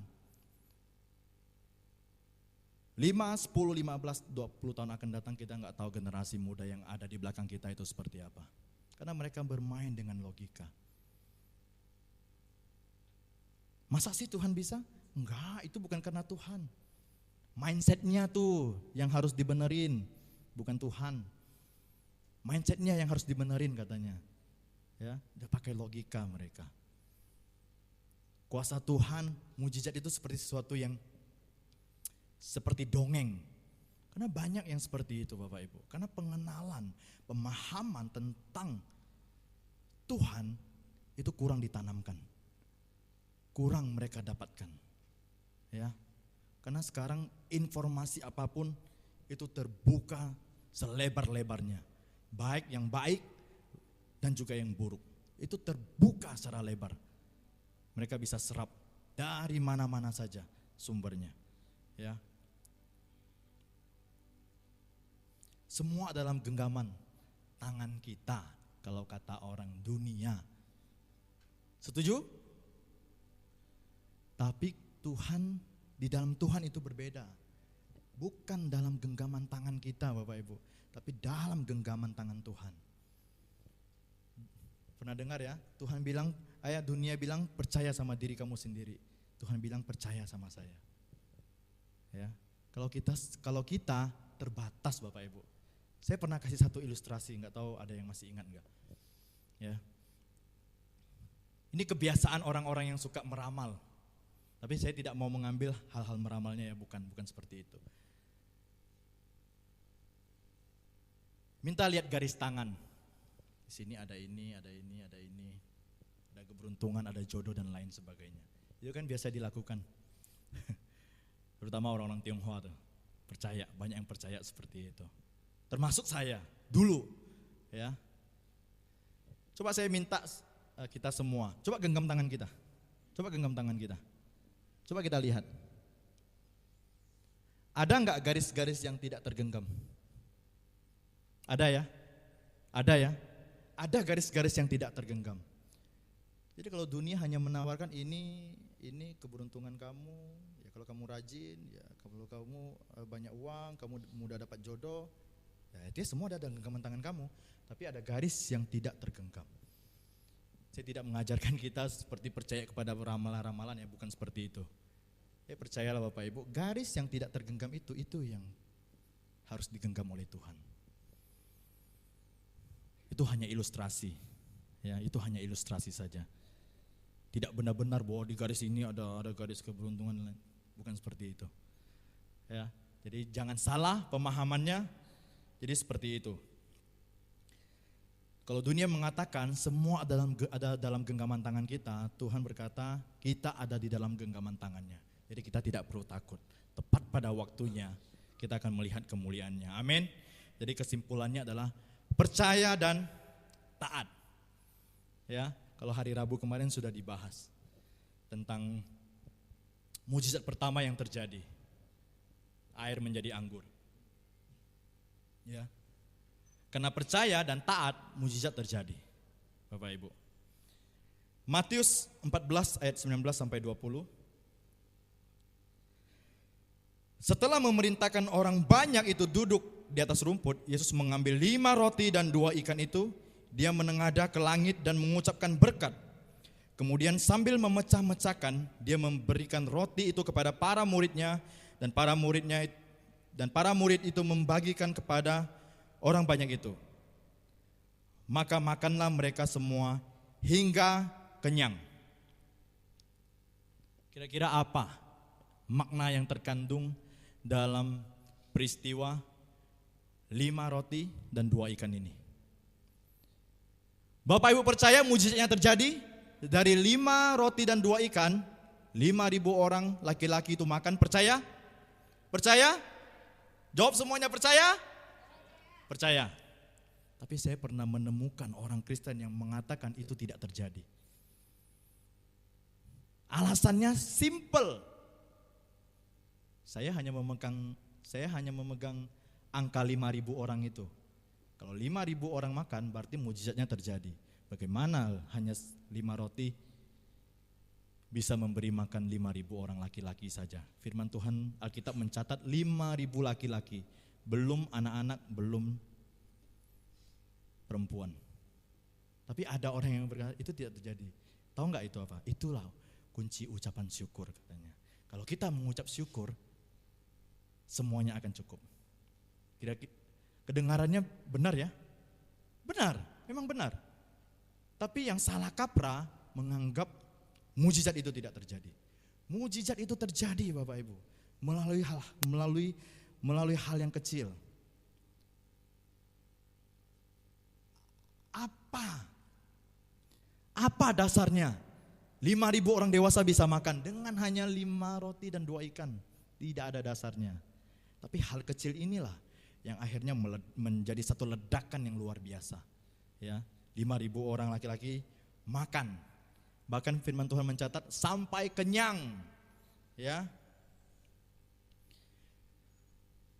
5, 10, 15, 20 tahun akan datang, kita nggak tahu generasi muda yang ada di belakang kita itu seperti apa. Karena mereka bermain dengan logika. Masa sih Tuhan bisa? Enggak, itu bukan karena Tuhan. Mindsetnya tuh yang harus dibenerin, bukan Tuhan. Mindsetnya yang harus dibenerin katanya. Ya, dia pakai logika mereka. Kuasa Tuhan, mujizat itu seperti sesuatu yang seperti dongeng. Karena banyak yang seperti itu Bapak Ibu. Karena pengenalan, pemahaman tentang Tuhan itu kurang ditanamkan. Kurang mereka dapatkan. Ya. Karena sekarang informasi apapun itu terbuka selebar-lebarnya. Baik yang baik dan juga yang buruk. Itu terbuka secara lebar. Mereka bisa serap dari mana-mana saja sumbernya. Ya. Semua dalam genggaman tangan kita, kalau kata orang dunia. Setuju? Tapi Tuhan, di dalam Tuhan itu berbeda. Bukan dalam genggaman tangan kita Bapak Ibu, tapi dalam genggaman tangan Tuhan. Pernah dengar ya, Tuhan bilang, dunia bilang percaya sama diri kamu sendiri. Tuhan bilang percaya sama saya. Ya. Kalau kita terbatas Bapak Ibu. Saya pernah kasih satu ilustrasi, nggak tahu ada yang masih ingat nggak? Ya. Ini kebiasaan orang-orang yang suka meramal. Tapi saya tidak mau mengambil hal-hal meramalnya ya, bukan seperti itu. Minta lihat garis tangan. Di sini ada ini, ada ini, ada ini. Ada keberuntungan, ada jodoh dan lain sebagainya. Itu kan biasa dilakukan. Terutama orang-orang Tionghoa tuh. Percaya, banyak yang percaya seperti itu. Termasuk saya dulu, ya. Coba saya minta kita semua, coba genggam tangan kita. Coba genggam tangan kita. Coba kita lihat. Ada enggak garis-garis yang tidak tergenggam? Ada ya? Ada ya? Ada garis-garis yang tidak tergenggam. Jadi kalau dunia hanya menawarkan ini keberuntungan kamu, ya kalau kamu rajin, ya kalau kamu banyak uang, kamu mudah dapat jodoh, ya itu semua ada dalam genggaman tangan kamu. Tapi ada garis yang tidak tergenggam. Saya tidak mengajarkan kita seperti percaya kepada ramalan-ramalan ya, bukan seperti itu. Ya percayalah Bapak Ibu, garis yang tidak tergenggam itu yang harus digenggam oleh Tuhan. Itu hanya ilustrasi, ya itu hanya ilustrasi saja. Tidak benar-benar bahwa di garis ini ada garis keberuntungan, bukan seperti itu. Ya, jadi jangan salah pemahamannya. Jadi seperti itu. Kalau dunia mengatakan semua ada dalam genggaman tangan kita, Tuhan berkata kita ada di dalam genggaman tangannya. Jadi kita tidak perlu takut. Tepat pada waktunya kita akan melihat kemuliaannya. Amin. Jadi kesimpulannya adalah percaya dan taat. Ya, kalau hari Rabu kemarin sudah dibahas tentang mujizat pertama yang terjadi. Air menjadi anggur. Ya. Karena percaya dan taat, mujizat terjadi. Bapak Ibu. Matius 14 ayat 19 sampai 20. Setelah memerintahkan orang banyak itu duduk di atas rumput, Yesus mengambil 5 roti dan 2 ikan itu, dia menengadah ke langit dan mengucapkan berkat. Kemudian sambil memecah-mecahkan, dia memberikan roti itu kepada para muridnya dan para murid itu membagikan kepada orang banyak itu. Maka makanlah mereka semua hingga kenyang. Kira-kira apa makna yang terkandung dalam peristiwa 5 roti dan 2 ikan ini? Bapak Ibu percaya mujizatnya terjadi? Dari 5 roti dan 2 ikan, 5.000 orang laki-laki itu makan. Percaya? Percaya? Jawab semuanya percaya? Percaya. Tapi saya pernah menemukan orang Kristen yang mengatakan itu tidak terjadi. Alasannya simple. Saya hanya memegang angka 5.000 orang itu. Kalau 5.000 orang makan berarti mujizatnya terjadi. Bagaimana hanya 5 roti bisa memberi makan 5.000 orang laki-laki saja? Firman Tuhan Alkitab mencatat 5.000 laki-laki, belum anak-anak, belum perempuan. Tapi ada orang yang berkata itu tidak terjadi. Tahu nggak itu apa? Itulah kunci ucapan syukur katanya. Kalau kita mengucap syukur, semuanya akan cukup. Kira-kira kedengarannya benar ya? Benar, memang benar. Tapi yang salah kaprah menganggap mujizat itu tidak terjadi. Mujizat itu terjadi Bapak Ibu melalui hal yang kecil. Apa dasarnya? 5.000 orang dewasa bisa makan dengan hanya 5 roti dan 2 ikan. Tidak ada dasarnya. Tapi hal kecil inilah yang akhirnya menjadi satu ledakan yang luar biasa. Ya, 5.000 orang laki-laki makan. Bahkan firman Tuhan mencatat sampai kenyang. Ya.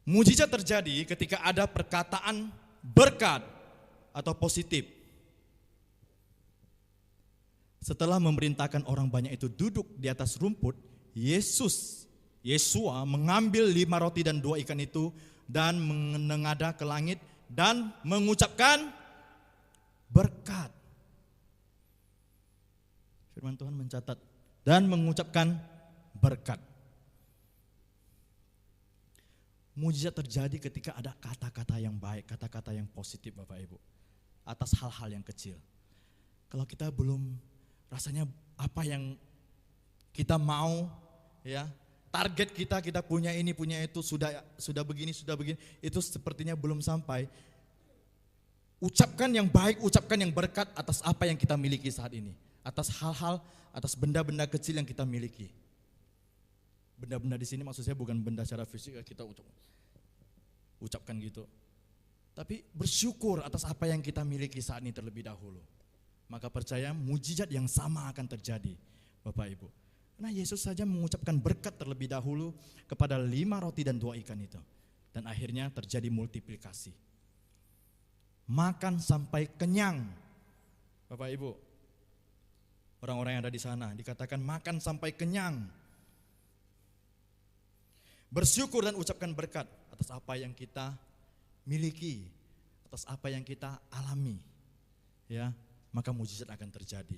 Mujizat terjadi ketika ada perkataan berkat atau positif. Setelah memerintahkan orang banyak itu duduk di atas rumput, Yesua mengambil 5 roti dan 2 ikan itu dan menengadah ke langit dan mengucapkan berkat. Firman Tuhan mencatat dan mengucapkan berkat. Mujizat terjadi ketika ada kata-kata yang baik, kata-kata yang positif Bapak Ibu, atas hal-hal yang kecil. Kalau kita belum rasanya apa yang kita mau, ya, target kita punya ini, punya itu, sudah begini, itu sepertinya belum sampai. Ucapkan yang baik, ucapkan yang berkat atas apa yang kita miliki saat ini, atas hal-hal, atas benda-benda kecil yang kita miliki. Benda-benda di sini maksud saya bukan benda secara fisik kita ucapkan gitu. Tapi bersyukur atas apa yang kita miliki saat ini terlebih dahulu. Maka percaya mujizat yang sama akan terjadi, Bapak Ibu. Nah, Yesus saja mengucapkan berkat terlebih dahulu kepada 5 roti dan 2 ikan itu. Dan akhirnya terjadi multiplikasi. Makan sampai kenyang. Bapak Ibu, orang-orang yang ada di sana dikatakan makan sampai kenyang. Bersyukur dan ucapkan berkat atas apa yang kita miliki, atas apa yang kita alami, ya, maka mujizat akan terjadi.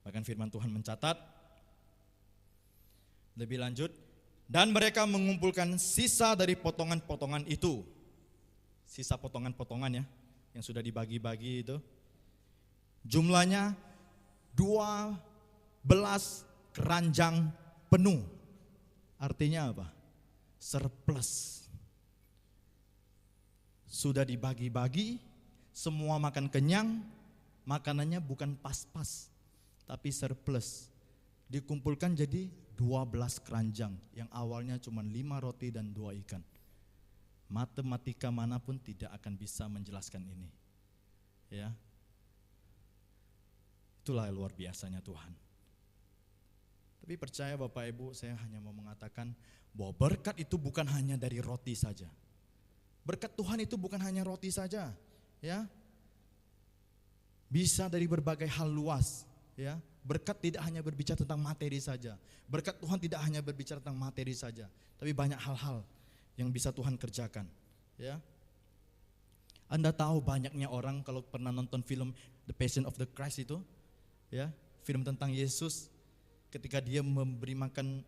Bahkan firman Tuhan mencatat lebih lanjut, dan mereka mengumpulkan sisa dari potongan-potongan itu, sisa potongan-potongan ya, yang sudah dibagi-bagi itu, jumlahnya 12 keranjang penuh. Artinya apa? Surplus. Sudah dibagi-bagi, semua makan kenyang, makanannya bukan pas-pas, tapi surplus. Dikumpulkan jadi 12 keranjang, yang awalnya cuma 5 roti dan 2 ikan. Matematika manapun tidak akan bisa menjelaskan ini. Ya. Itulah luar biasanya Tuhan. Tapi percaya Bapak Ibu, saya hanya mau mengatakan bahwa berkat itu bukan hanya dari roti saja. Berkat Tuhan itu bukan hanya roti saja, ya. Bisa dari berbagai hal luas, ya. Berkat tidak hanya berbicara tentang materi saja. Berkat Tuhan tidak hanya berbicara tentang materi saja, tapi banyak hal-hal yang bisa Tuhan kerjakan, ya. Anda tahu banyaknya orang kalau pernah nonton film The Passion of the Christ itu, ya, film tentang Yesus ketika dia memberi makan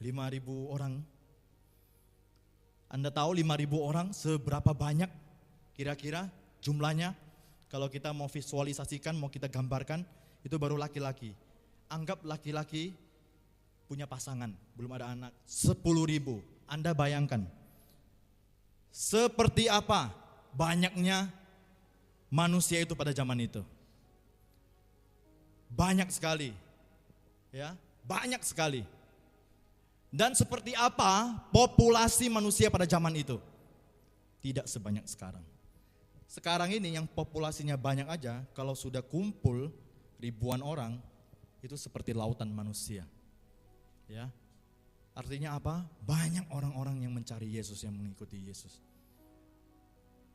5.000 orang. Anda tahu 5.000 orang seberapa banyak kira-kira jumlahnya? Kalau kita mau visualisasikan, mau kita gambarkan, itu baru laki-laki. Anggap laki-laki punya pasangan, belum ada anak, 10.000. Anda bayangkan seperti apa banyaknya manusia itu pada zaman itu. Banyak sekali, ya, banyak sekali. Dan seperti apa populasi manusia pada zaman itu? Tidak sebanyak sekarang. Sekarang ini yang populasinya banyak aja, kalau sudah kumpul ribuan orang, itu seperti lautan manusia. Ya. Artinya apa? Banyak orang-orang yang mencari Yesus, yang mengikuti Yesus.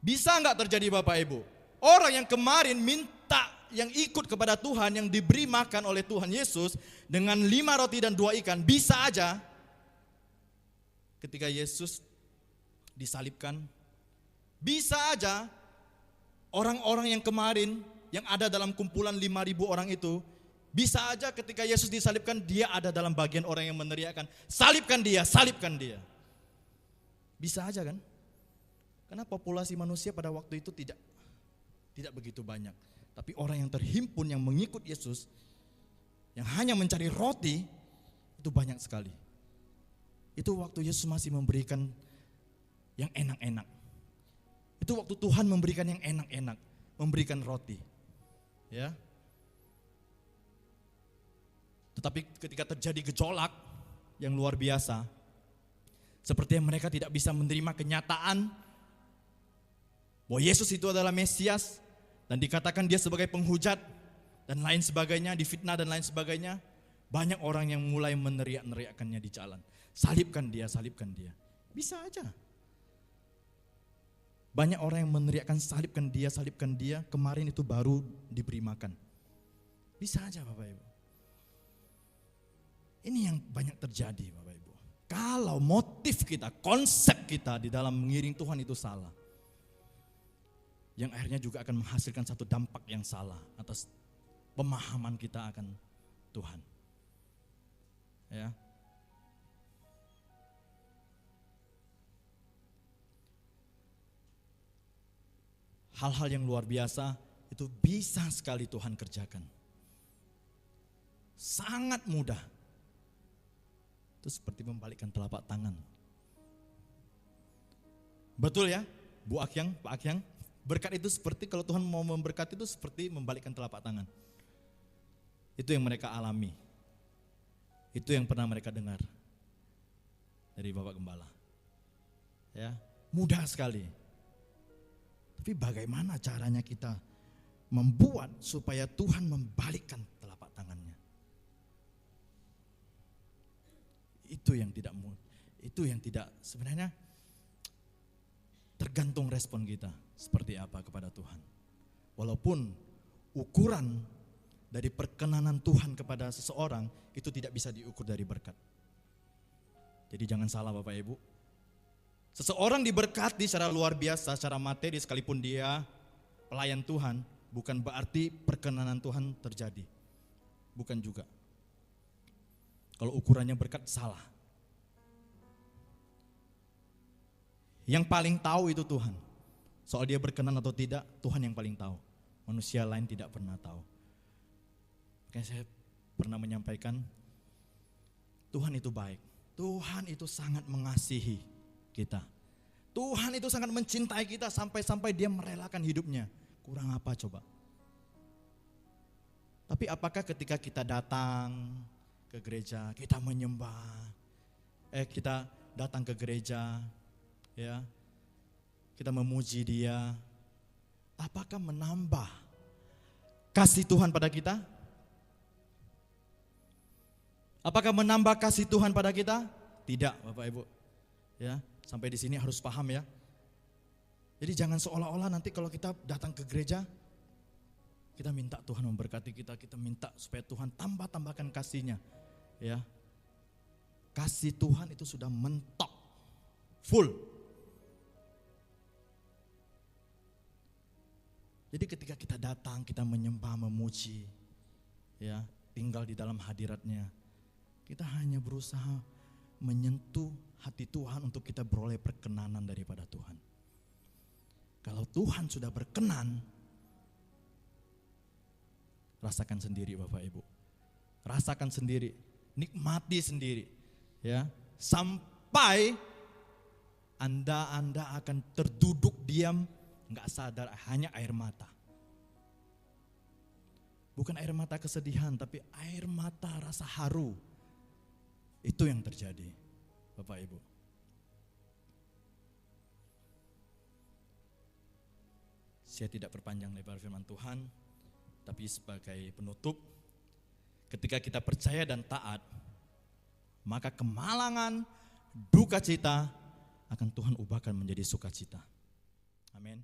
Bisa enggak terjadi Bapak Ibu? Orang yang kemarin minta, yang ikut kepada Tuhan, yang diberi makan oleh Tuhan Yesus dengan 5 roti dan 2 ikan, bisa aja ketika Yesus disalibkan, bisa aja orang-orang yang kemarin yang ada dalam kumpulan 5.000 orang itu, bisa aja ketika Yesus disalibkan dia ada dalam bagian orang yang meneriakkan, salibkan dia, salibkan dia. Bisa aja kan? Karena populasi manusia pada waktu itu tidak begitu banyak. Tapi orang yang terhimpun yang mengikut Yesus, yang hanya mencari roti, itu banyak sekali. Itu waktu Yesus masih memberikan yang enak-enak. Itu waktu Tuhan memberikan yang enak-enak, memberikan roti. Ya. Tetapi ketika terjadi gejolak yang luar biasa, seperti yang mereka tidak bisa menerima kenyataan bahwa Yesus itu adalah Mesias dan dikatakan dia sebagai penghujat dan lain sebagainya, difitnah dan lain sebagainya, banyak orang yang mulai meneriak-neriakkannya di jalan. Salibkan dia, salibkan dia. Bisa aja. Banyak orang yang meneriakkan salibkan dia, kemarin itu baru diberi makan. Bisa aja Bapak Ibu. Ini yang banyak terjadi Bapak Ibu. Kalau motif kita, konsep kita di dalam mengiring Tuhan itu salah, yang akhirnya juga akan menghasilkan satu dampak yang salah atas pemahaman kita akan Tuhan. Ya. Hal-hal yang luar biasa itu bisa sekali Tuhan kerjakan. Sangat mudah. Itu seperti membalikkan telapak tangan. Betul ya, Bu Akyang, Pak Akyang? Berkat itu seperti, kalau Tuhan mau memberkati itu seperti membalikkan telapak tangan. Itu yang mereka alami. Itu yang pernah mereka dengar dari Bapak Gembala. Ya, mudah sekali. Tapi bagaimana caranya kita membuat supaya Tuhan membalikkan telapak tangannya? Itu yang tidak sebenarnya tergantung respon kita seperti apa kepada Tuhan. Walaupun ukuran dari perkenanan Tuhan kepada seseorang itu tidak bisa diukur dari berkat. Jadi jangan salah Bapak Ibu. Seseorang diberkati secara luar biasa, secara materi sekalipun dia pelayan Tuhan, bukan berarti perkenanan Tuhan terjadi. Bukan juga. Kalau ukurannya berkat salah. Yang paling tahu itu Tuhan. Soal dia berkenan atau tidak, Tuhan yang paling tahu. Manusia lain tidak pernah tahu. Makanya saya pernah menyampaikan, Tuhan itu baik. Tuhan itu sangat mengasihi kita. Tuhan itu sangat mencintai kita sampai-sampai dia merelakan hidupnya. Kurang apa coba? Tapi apakah ketika kita datang ke gereja, kita menyembah, kita datang ke gereja, ya, kita memuji Dia, apakah menambah kasih Tuhan pada kita? Apakah menambah kasih Tuhan pada kita? Tidak, Bapak Ibu. Ya, sampai di sini harus paham ya. Jadi jangan seolah-olah nanti kalau kita datang ke gereja, kita minta Tuhan memberkati kita, kita minta supaya Tuhan tambahkan kasih-Nya. Ya. Kasih Tuhan itu sudah mentok, full. Jadi ketika kita datang, kita menyembah, memuji, ya, tinggal di dalam hadirat-Nya, kita hanya berusaha menyentuh hati Tuhan untuk kita beroleh perkenanan daripada Tuhan. Kalau Tuhan sudah berkenan, rasakan sendiri Bapak Ibu. Rasakan sendiri, nikmati sendiri, ya, sampai Anda akan terduduk diam, enggak sadar, hanya air mata. Bukan air mata kesedihan, tapi air mata rasa haru. Itu yang terjadi, Bapak Ibu. Saya tidak perpanjang lebar firman Tuhan, tapi sebagai penutup, ketika kita percaya dan taat, maka kemalangan, duka cita akan Tuhan ubahkan menjadi sukacita. Amin.